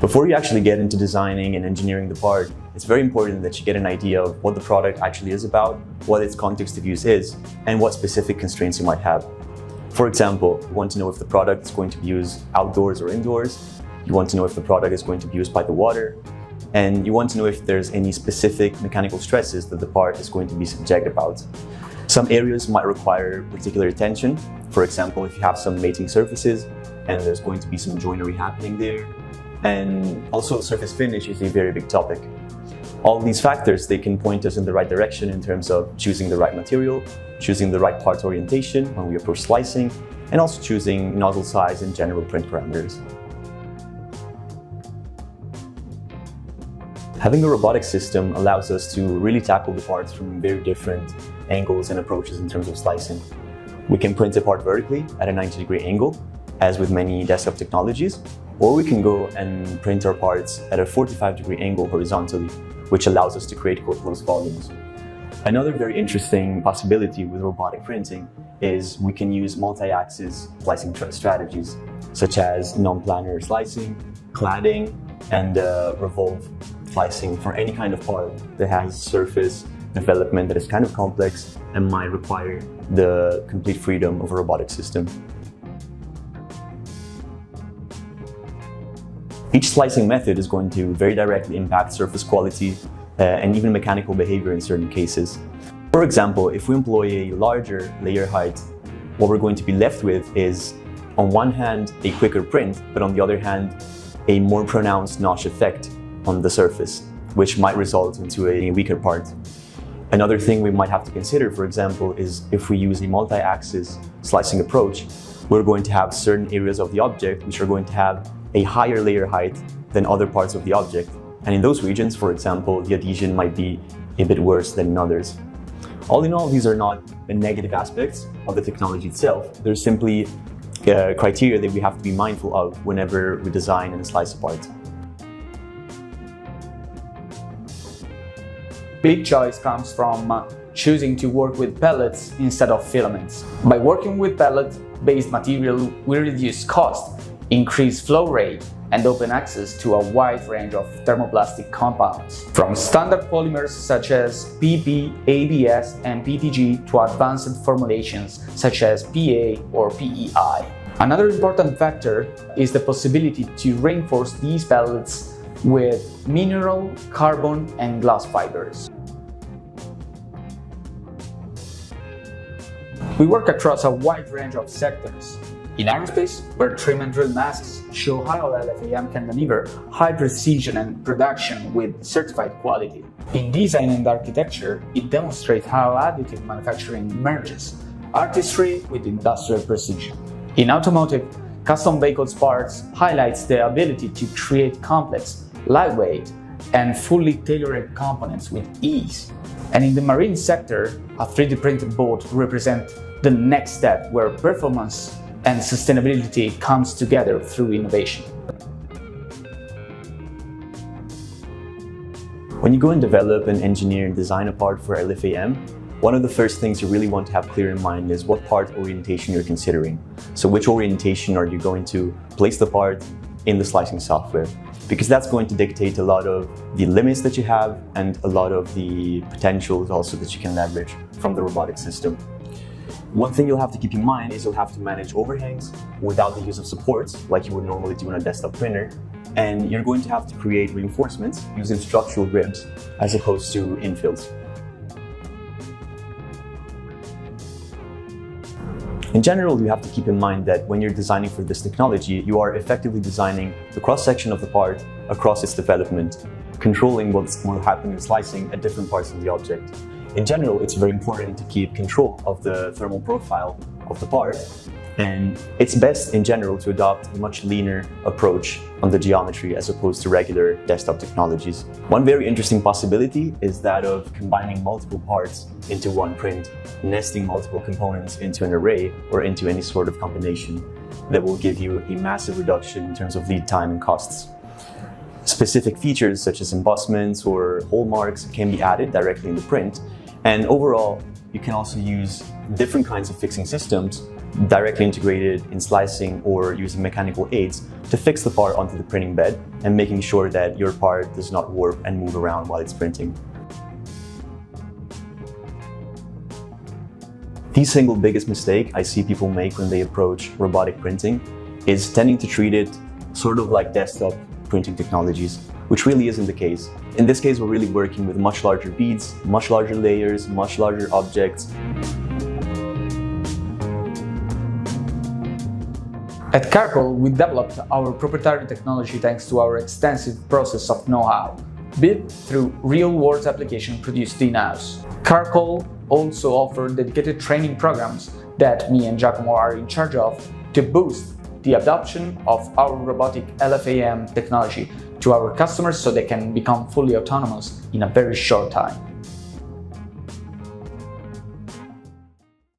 Before you actually get into designing and engineering the part, it's very important that you get an idea of what the product actually is about, what its context of use is, and what specific constraints you might have. For example, you want to know if the product is going to be used outdoors or indoors, you want to know if the product is going to be used by the water, and you want to know if there's any specific mechanical stresses that the part is going to be subject about. Some areas might require particular attention. For example, if you have some mating surfaces and there's going to be some joinery happening there. And also surface finish is a very big topic. All these factors, they can point us in the right direction in terms of choosing the right material, choosing the right part orientation when we approach slicing, and also choosing nozzle size and general print parameters. Having a robotic system allows us to really tackle the parts from very different angles and approaches in terms of slicing. We can print a part vertically at a 90-degree angle, as with many desktop technologies, or we can go and print our parts at a 45-degree angle horizontally, which allows us to create closed volumes. Another very interesting possibility with robotic printing is we can use multi-axis slicing strategies, such as non-planar slicing, cladding, and revolve slicing for any kind of part that has surface development that is kind of complex and might require the complete freedom of a robotic system. Each slicing method is going to very directly impact surface quality and even mechanical behavior in certain cases. For example, if we employ a larger layer height, what we're going to be left with is, on one hand, a quicker print, but on the other hand, a more pronounced notch effect on the surface, which might result into a weaker part. Another thing we might have to consider, for example, is if we use a multi-axis slicing approach, we're going to have certain areas of the object which are going to have a higher layer height than other parts of the object. And in those regions, for example, the adhesion might be a bit worse than in others. All in all, these are not the negative aspects of the technology itself. They're simply criteria that we have to be mindful of whenever we design and slice a part. Big choice comes from choosing to work with pellets instead of filaments. By working with pellet-based material, we reduce cost, increase flow rate, and open access to a wide range of thermoplastic compounds, from standard polymers such as PP, ABS, and PTG to advanced formulations such as PA or PEI. Another important factor is the possibility to reinforce these pellets with mineral, carbon, and glass fibers. We work across a wide range of sectors. In aerospace, where trim and drill masks show how LFAM can deliver high precision and production with certified quality. In design and architecture, it demonstrates how additive manufacturing merges artistry with industrial precision. In automotive, custom vehicles parts highlights the ability to create complex, lightweight, and fully tailored components with ease. And in the marine sector, a 3D printed boat represents the next step where performance and sustainability comes together through innovation. When you go and develop and engineer and design a part for LFAM, one of the first things you really want to have clear in mind is what part orientation you're considering. So which orientation are you going to place the part in the slicing software? Because that's going to dictate a lot of the limits that you have and a lot of the potentials also that you can leverage from the robotic system. One thing you'll have to keep in mind is you'll have to manage overhangs without the use of supports like you would normally do on a desktop printer. And you're going to have to create reinforcements using structural ribs as opposed to infills. In general, you have to keep in mind that when you're designing for this technology, you are effectively designing the cross-section of the part across its development, controlling what will happen in slicing at different parts of the object. In general, it's very important to keep control of the thermal profile of the part, and it's best in general to adopt a much leaner approach on the geometry as opposed to regular desktop technologies. One very interesting possibility is that of combining multiple parts into one print, nesting multiple components into an array or into any sort of combination that will give you a massive reduction in terms of lead time and costs. Specific features such as embossments or hole marks can be added directly in the print, and overall, you can also use different kinds of fixing systems directly integrated in slicing or using mechanical aids to fix the part onto the printing bed and making sure that your part does not warp and move around while it's printing. The single biggest mistake I see people make when they approach robotic printing is tending to treat it sort of like desktop printing technologies, which really isn't the case. In this case, we're really working with much larger beads, much larger layers, much larger objects. At Caracol, we developed our proprietary technology thanks to our extensive process of know-how, be it through real-world application produced in-house. Caracol also offers dedicated training programs that me and Giacomo are in charge of to boost the adoption of our robotic LFAM technology to our customers so they can become fully autonomous in a very short time.